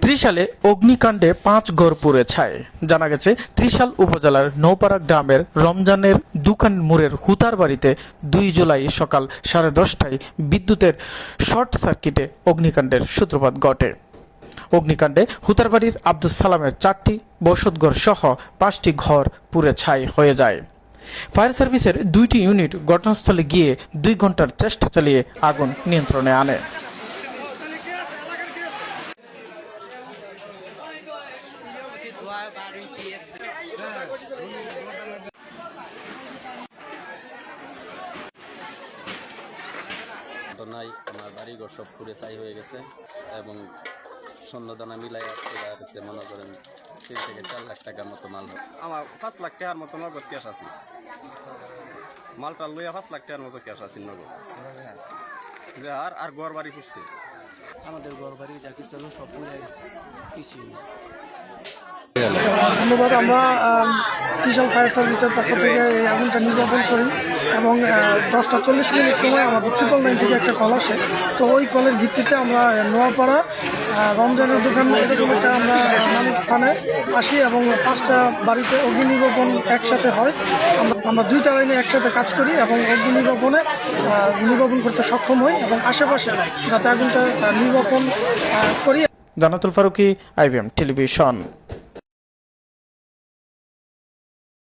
ত্রিশালে অগ্নিকাণ্ডে ৫ ঘর পুড়ে ছাই। জানা গেছে, ত্রিশাল উপজেলার নৌপাড়া গ্রামের রমজানের দোকান মোড়ের হুতার বাড়িতে ২ জুলাই সকাল 10:30টায় বিদ্যুতের শর্ট সার্কিটে অগ্নিকাণ্ডের সূত্রপাত ঘটে। অগ্নিকাণ্ডে হুতারবাড়ির আব্দুস সালামের 4টি বসতঘর সহ 5টি ঘর পুড়ে ছাই হয়ে যায়। ফায়ার সার্ভিসের 2টি ইউনিট ঘটনাস্থলে গিয়ে 2 ঘন্টার চেষ্টা চালিয়ে আগুন নিয়ন্ত্রণে আনে। ঘটনায় আমার বাড়িঘর সব পুড়ে ছাই হয়ে গেছে এবং সন্ন্যদানা মিলাই আসছে মনে করেন 3 থেকে 4 লাখ টাকার মতো মাল। আমার 5 লাখ টাকার মতো নগদ ক্যাশ আছে, মালটা লইয়া 5 লাখ টাকার মতো ক্যাশ আছে নগদ। আর ঘর বাড়ি পুষছে, আমাদের ঘর বাড়ি যা কিছু সব পুড়ে গেছে, কিছুই নেই। ধন্যবাদ। আমরা ত্রিশাল ফায়ার সার্ভিসের পক্ষ থেকে এই আগুনটা নির্বাপন করি এবং 10:40 সময় আমাদের 999 থেকে একটা কল আসে। তো ওই কলের ভিত্তিতে আমরা নোয়াপাড়া রমজানের দোকান এরকম একটা আমরা নামক স্থানে আসি এবং 5টা বাড়িতে অগ্নি নির্বাপন একসাথে হয়। আমরা 2টা লাইনে একসাথে কাজ করি এবং অগ্নি নির্বাপন করতে সক্ষম হই এবং আশেপাশে যাতে আগুনটা নির্বাপন করি। জান্নাতুল ফারুকী, IBM টেলিভিশন।